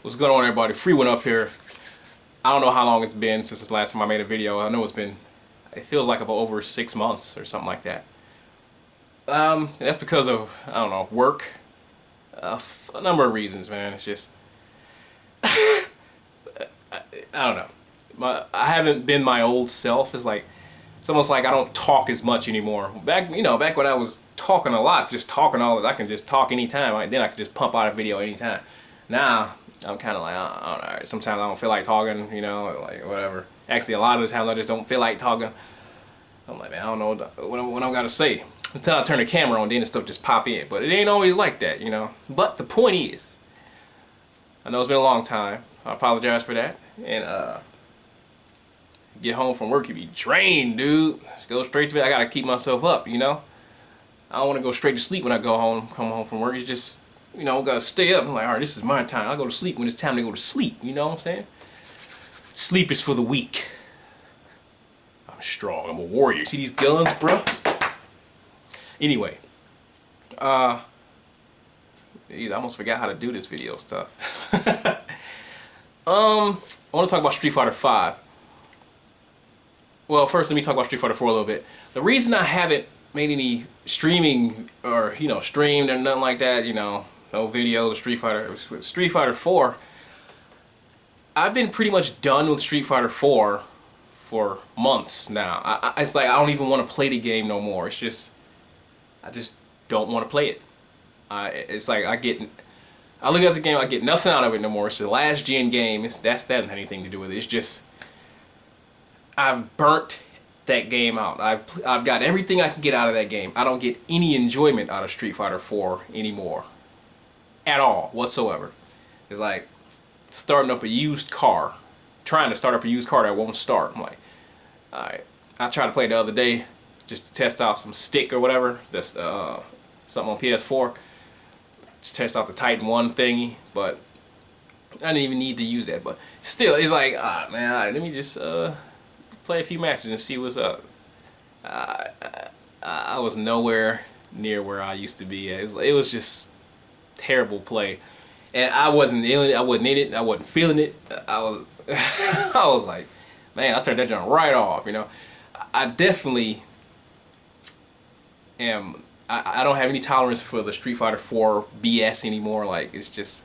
What's going on, everybody? Free one up here. I don't know how long it's been since the last time I made a video. I know it feels like about over 6 months or something like that. That's because of, I don't know, work. A number of reasons, man. It's just, I don't know. I haven't been my old self. It's almost like I don't talk as much anymore. Back when I was talking a lot, just talking I can just talk anytime. Then I could just pump out a video anytime. Now, I'm kind of like, I don't know, sometimes I don't feel like talking, like whatever. Actually, a lot of the times I just don't feel like talking. I'm like, man, I don't know what I'm gonna say. Until I turn the camera on, then the stuff just pop in. But it ain't always like that, But the point is, I know it's been a long time. I apologize for that. And get home from work, you be drained, dude. Just go straight to bed. I gotta keep myself up, I don't want to go straight to sleep when I come home from work. It's just, gotta stay up. I'm like, all right, this is my time. I go to sleep when it's time to go to sleep. You know what I'm saying? Sleep is for the weak. I'm strong. I'm a warrior. See these guns, bro? Anyway, I almost forgot how to do this video stuff. I want to talk about Street Fighter 5. Well, first let me talk about Street Fighter 4 a little bit. The reason I haven't made any streaming or streamed or nothing like that, no videos, Street Fighter 4. I've been pretty much done with Street Fighter 4 for months now. It's like I don't even want to play the game no more. It's just I just don't want to play it. It's like I look at the game, I get nothing out of it no more. It's the last gen game. That doesn't have anything to do with it. It's just I've burnt that game out. I've got everything I can get out of that game. I don't get any enjoyment out of Street Fighter 4 anymore. At all, whatsoever. It's like starting up a used car. Trying to start up a used car that won't start. I'm like, alright. I tried to play the other day just to test out some stick or whatever. That's something on PS4. Just test out the Titan 1 thingy, but I didn't even need to use that. But still, it's like, man, alright, let me just play a few matches and see what's up. I was nowhere near where I used to be at. It was just terrible play, and I wasn't in it. I wasn't in it. I wasn't feeling it. I was like, man, I turned that joint right off. I definitely am. I don't have any tolerance for the Street Fighter 4 BS anymore. Like, it's just,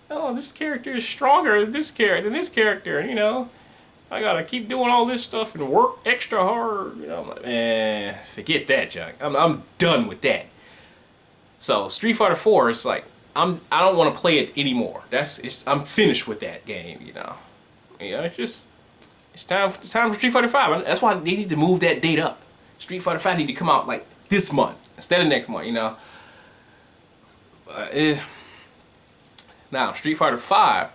oh, this character is stronger than this character. I gotta keep doing all this stuff and work extra hard. I'm like, man, forget that junk. I'm done with that. So Street Fighter 4 is like I don't want to play it anymore. I'm finished with that game. It's time for Street Fighter 5. That's why they need to move that date up. Street Fighter 5 need to come out like this month instead of next month. Now Street Fighter 5,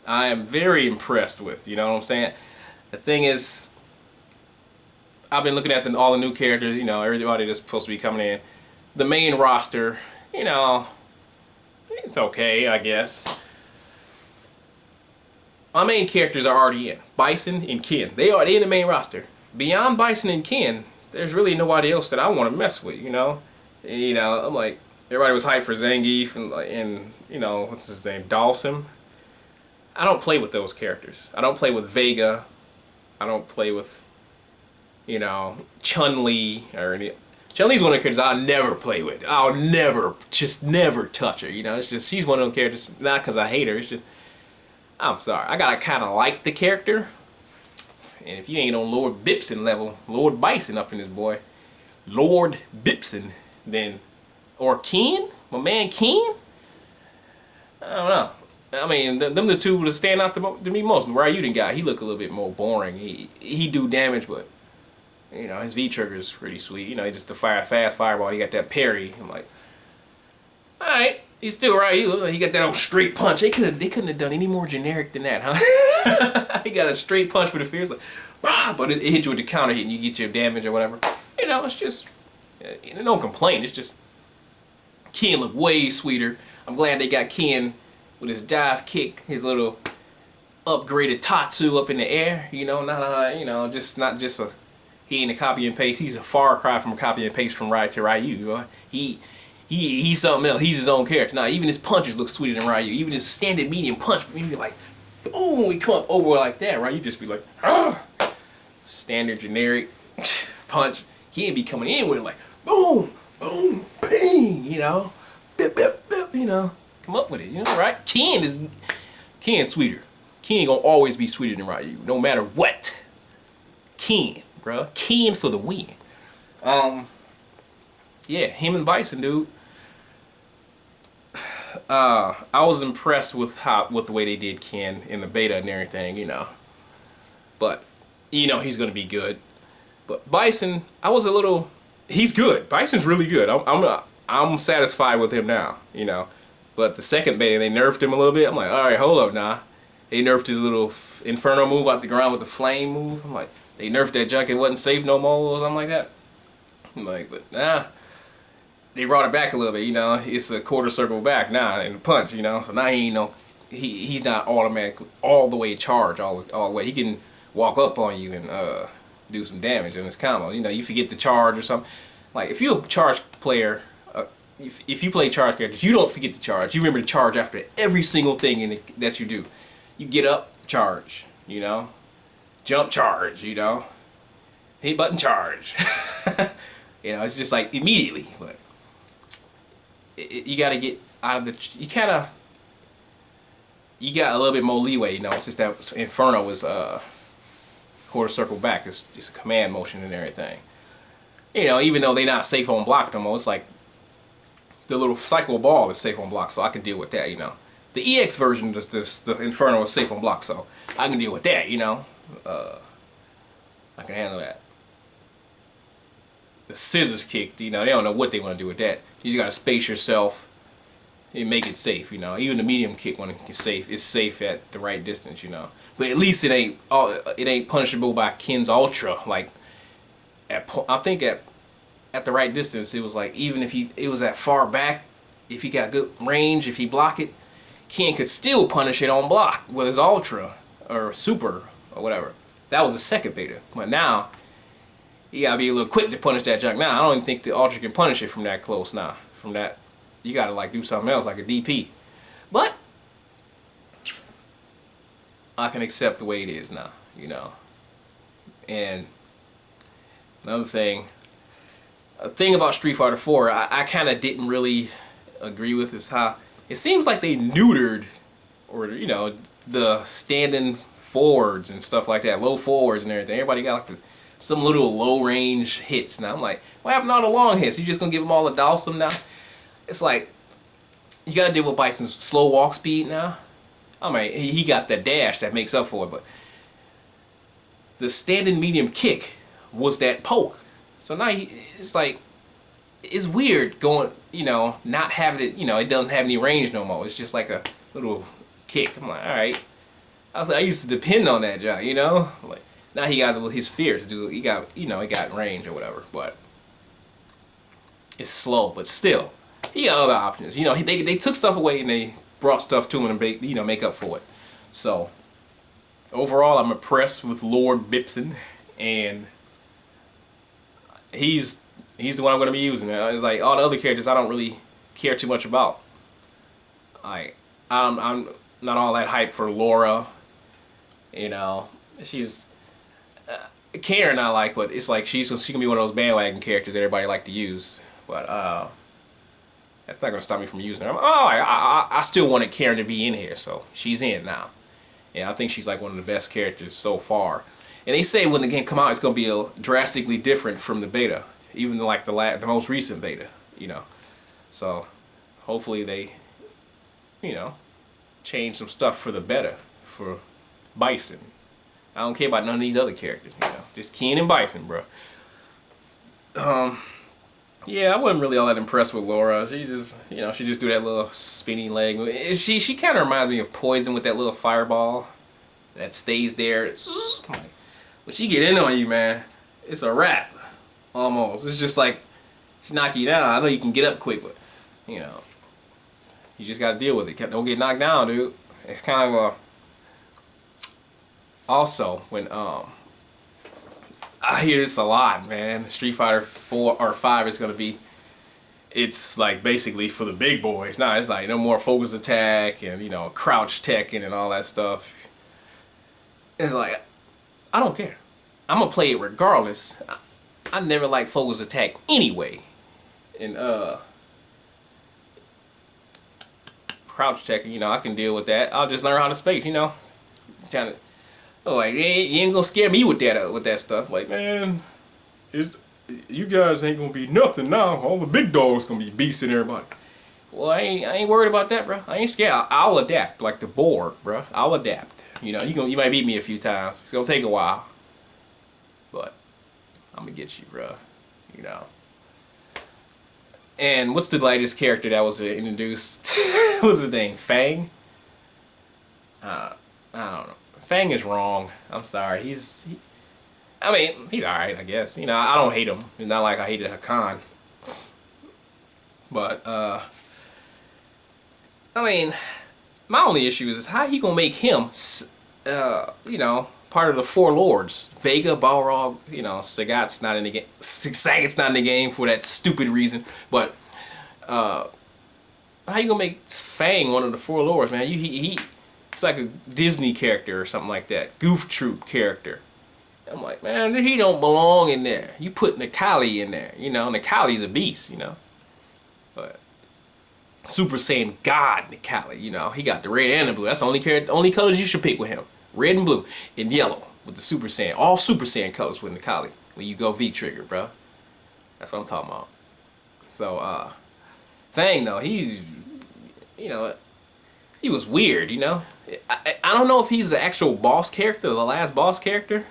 I am very impressed with. You know what I'm saying? The thing is, I've been looking at all the new characters. Everybody that's supposed to be coming in. The main roster, it's okay, I guess. My main characters are already in. Bison and Ken. They in the main roster. Beyond Bison and Ken, there's really nobody else that I want to mess with, I'm like, everybody was hyped for Zangief and what's his name? Dawson. I don't play with those characters. I don't play with Vega. I don't play with, Chun-Li or any. Chun-Li's one of the characters I'll never play with. I'll never touch her. It's just, she's one of those characters, not because I hate her, it's just, I'm sorry. I gotta kind of like the character. And if you ain't on Lord Bipson level, Lord Bison up in this boy, Lord Bipson, then, or Ken, my man Ken, I don't know. I mean, them the two that stand out to me most. Ryuden guy, he look a little bit more boring. He do damage, but his V trigger is pretty sweet. He just the fast fireball. He got that parry. I'm like, all right, he's still right. He got that old straight punch. They couldn't have done any more generic than that, huh? He got a straight punch with a fierce, like, but it hit you with the counter hit and you get your damage or whatever. It's just, no complaint. It's just, Ken looked way sweeter. I'm glad they got Ken with his dive kick, his little upgraded Tatsu up in the air. Not just a. He ain't a copy and paste. He's a far cry from a copy and paste from Ride to Ryu. He he's something else. He's his own character. Now even his punches look sweeter than Ryu. Even his standard medium punch, he'd be like, boom, he come up over like that, right? You just be like, ah, standard generic punch. He'd be coming in with it like, boom, boom, ping, you know, bip, bip, bip, you know, come up with it, you know, right? Ken's sweeter. Ken gonna always be sweeter than Ryu, no matter what. Ken, bro, Ken for the win. Yeah, him and Bison, dude. I was impressed with the way they did Ken in the beta and everything, you know. But you know he's gonna be good. But Bison, I was a little. He's good. Bison's really good. I'm satisfied with him now, you know. But the second beta, they nerfed him a little bit. I'm like, all right, hold up now. They nerfed his little Inferno move out the ground with the flame move. I'm like, they nerfed that junk. It wasn't safe no more or something like that. I'm like, but nah. They brought it back a little bit, you know. It's a quarter circle back now in the punch, you know. So now he ain't no, he's not automatically all the way charged all the way. He can walk up on you and do some damage in his combo. You know, you forget to charge or something. Like if you're a charge player, if you play charge characters, you don't forget to charge. You remember to charge after every single thing that you do. You get up, charge. You know, jump, charge. You know, hit button, charge. You know, it's just like immediately, but. You got to get out of the. You got a little bit more leeway, you know. Since that Inferno was quarter circle back, it's a command motion and everything. You know, even though they're not safe on block no more, it's like the little cycle ball is safe on block, so I can deal with that, you know. The EX version, the Inferno is safe on block, so I can deal with that, you know. I can handle that. The scissors kick, you know, they don't know what they want to do with that. You just gotta space yourself and make it safe, you know. Even the medium kick when it's safe at the right distance, you know. But at least it ain't punishable by Ken's Ultra. Like I think at the right distance, it was like even if it was that far back, if he got good range, if he block it, Ken could still punish it on block with his Ultra or Super or whatever. That was the second beta, but now. You gotta be a little quick to punish that junk. Now I don't even think the Ultra can punish it from that close. Now from that, you gotta like do something else like a DP. But I can accept the way it is now, you know. And another thing, a thing about Street Fighter 4, I kind of didn't really agree with is how it seems like they neutered, or you know, the standing forwards and stuff like that, low forwards and everything. Everybody got like some little low range hits. Now I'm like, what happened to all the long hits? You just gonna give them all a Dawson now? It's like you gotta deal with Bison's slow walk speed now. I mean, he got that dash that makes up for it, but the standing medium kick was that poke. So now it's like it's weird going, you know, not having it. You know, it doesn't have any range no more. It's just like a little kick. I'm like, all right. I was like, I used to depend on that guy, you know, like. Now he got his fears, dude. He got, you know, he got range or whatever, but it's slow. But still, he got other options. You know, they took stuff away and they brought stuff to him and make, you know, make up for it. So overall, I'm impressed with Lord Bipson, and he's the one I'm gonna be using. It's like all the other characters I don't really care too much about. I'm not all that hyped for Laura. You know, she's. Karen I like, but it's like she can be one of those bandwagon characters that everybody like to use. But that's not gonna stop me from using her. I still wanted Karen to be in here, so she's in now. Yeah, I think she's like one of the best characters so far. And they say when the game come out, it's gonna be drastically different from the beta, even like the most recent beta. You know, so hopefully they, you know, change some stuff for the better for Bison. I don't care about none of these other characters, you know. Just Ken and Bison, bro. Yeah, I wasn't really all that impressed with Laura. She just, you know, she just do that little spinny leg. She kind of reminds me of Poison with that little fireball that stays there. When she get in on you, man, it's a wrap. Almost. It's just like she knock you down. I know you can get up quick, but you know, you just gotta deal with it. Don't get knocked down, dude. It's kind of a. Also, when I hear this a lot, man. Street Fighter 4 or 5 is gonna be it's like basically for the big boys. Nah, it's like no more focus attack and, you know, crouch teching and all that stuff. It's like, I don't care. I'm gonna play it regardless. I never liked focus attack anyway. And crouch teching, you know, I can deal with that. I'll just learn how to space, you know. Kind of like, you ain't gonna scare me with that stuff. Like, man, you guys ain't gonna be nothing now. All the big dogs gonna be beasting everybody. Well, I ain't worried about that, bro. I ain't scared. I'll adapt like the board, bro. I'll adapt. You know, you might beat me a few times. It's gonna take a while, but I'm gonna get you, bro. You know. And what's the latest character that was introduced? What's his name? Fang? I don't know. Fang is wrong. I'm sorry. I mean, he's alright, I guess. You know, I don't hate him. It's not like I hated Hakan. But, I mean, my only issue is how he gonna make him, you know, part of the Four Lords. Vega, Balrog, you know, Sagat's not in the game. Sagat's not in the game for that stupid reason. But, how you gonna make Fang one of the Four Lords, man? It's like a Disney character or something like that. Goof Troop character. I'm like, man, he don't belong in there. You put Nikali in there, you know. Nikali's a beast, you know. But Super Saiyan God Nikali, you know, he got the red and the blue. That's the only colors you should pick with him. Red and blue and yellow with the Super Saiyan. All Super Saiyan colors with Nikali when you go V-trigger, bro. That's what I'm talking about. So, Fang though, he's, you know, he was weird, you know. I don't know if he's the actual boss character, the last boss character.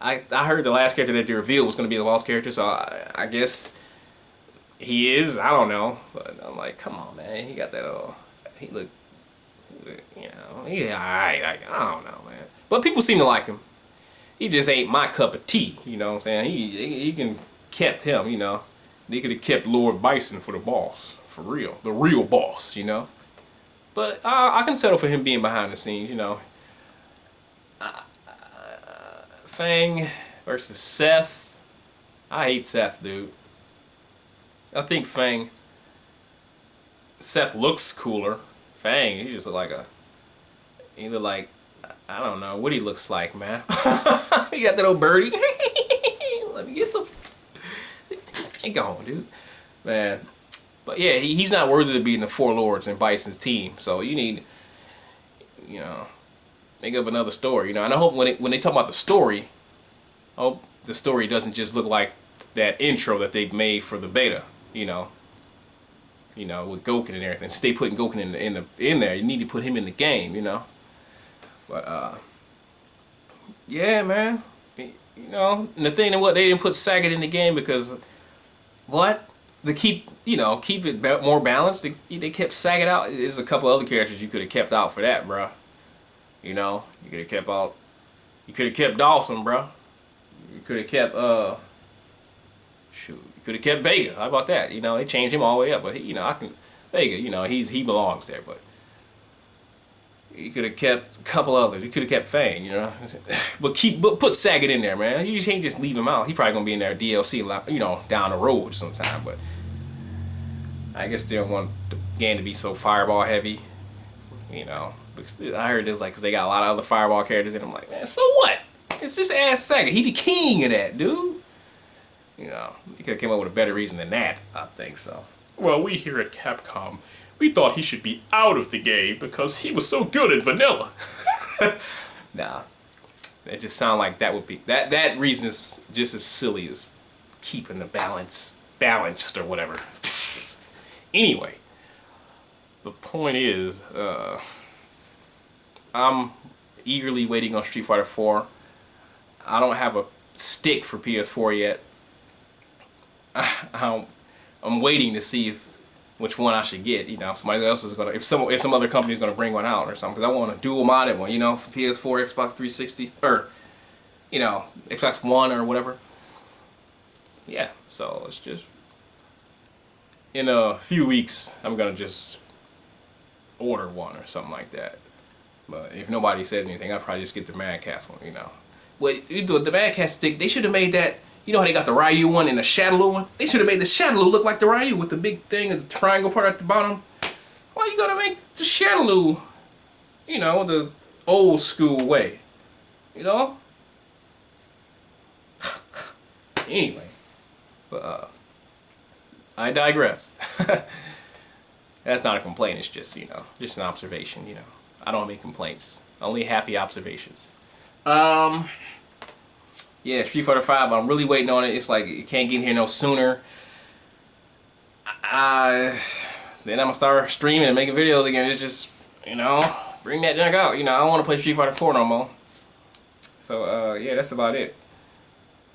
I heard the last character that they revealed was going to be the boss character, so I guess he is. I don't know, but I'm like, come on, man. He got that. He look, you know, he alright. I don't know, man. But people seem to like him. He just ain't my cup of tea. You know what I'm saying? He can kept him. You know, they could have kept Lord Bison for the boss, for real, the real boss. You know. But I can settle for him being behind the scenes. You know. Fang versus Seth. I hate Seth, dude. I think Seth looks cooler. Fang, he just look like either like, I don't know what he looks like, man. He got that old birdie. Let me get the. Ain't gone, dude. Man. But yeah, he's not worthy to be in the Four Lords and Bison's team. So you need, you know, make up another story, you know. And I hope when they talk about the story, I hope the story doesn't just look like that intro that they made for the beta, you know, with Goken and everything. Stay putting Goken in there. You need to put him in the game, you know. But yeah, man, you know. And the thing is, what they didn't put Sagat in the game because what? To keep it more balanced. They kept Sagat out. There's a couple other characters you could have kept out for that, bro. You know, you could have kept out. You could have kept Dawson, bro. You could have kept shoot. You could have kept Vega. How about that? You know, they changed him all the way up, but you know, Vega. You know, he belongs there, but you could have kept a couple others. You could have kept Fang, you know, but put Sagat in there, man. You can't just leave him out. He probably gonna be in there DLC, you know, down the road sometime, but. I guess they don't want the game to be so fireball heavy, you know. I heard it's like because they got a lot of other fireball characters, and I'm like, man, so what? It's just ass Sagat. He the king of that, dude. You know, he could have came up with a better reason than that. I think so. Well, we here at Capcom, we thought he should be out of the game because he was so good in vanilla. Nah, it just sounds like that would be that reason is just as silly as keeping the balanced or whatever. Anyway, the point is, I'm eagerly waiting on Street Fighter 4. I don't have a stick for PS4 yet. I'm waiting to see which one I should get. You know, if somebody else is gonna, if some other company is gonna bring one out or something, because I want a dual modded one. You know, for PS4, Xbox 360, or you know, Xbox One or whatever. Yeah, so it's just. In a few weeks, I'm gonna just order one or something like that. But if nobody says anything, I'll probably just get the Madcast one, you know. Well, the Madcast stick, they should have made that You know how they got the Ryu one and the Shadaloo one? They should have made the Shadaloo look like the Ryu with the big thing and the triangle part at the bottom. Why you gotta make the Shadaloo, you know, the old school way? You know? Anyway. But, I digress. That's not a complaint, it's just, you know, just an observation, you know. I don't make complaints. Only happy observations. Yeah, Street Fighter 5, I'm really waiting on it. It's like, it can't get here no sooner. Then I'm gonna start streaming and making videos again. It's just, you know, bring that junk out. You know, I don't want to play Street Fighter 4 no more. So, yeah, that's about it.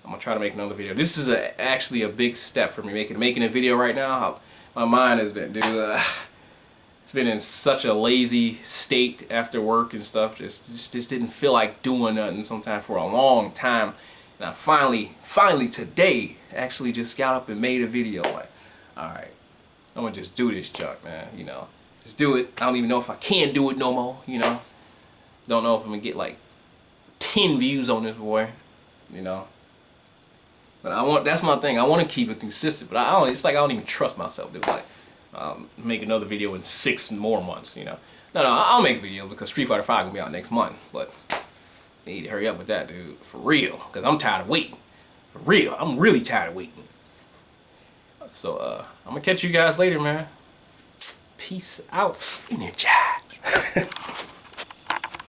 I'm gonna try to make another video. This is actually a big step for me, making a video right now. My mind has been, dude, it's been in such a lazy state after work and stuff. Just didn't feel like doing nothing sometime for a long time. And I finally today actually just got up and made a video. Like, alright, I'm gonna just do this junk, man, you know. Just do it. I don't even know if I can do it no more, you know. Don't know if I'm gonna get like 10 views on this boy, you know. But that's my thing. I want to keep it consistent, but it's like I don't even trust myself. It's like, make another video in 6 more months, you know. No, I'll make a video because Street Fighter 5 will be out next month, but you need to hurry up with that, dude, for real, because I'm tired of waiting. For real, I'm really tired of waiting. So, I'm gonna catch you guys later, man. Peace out. Energize.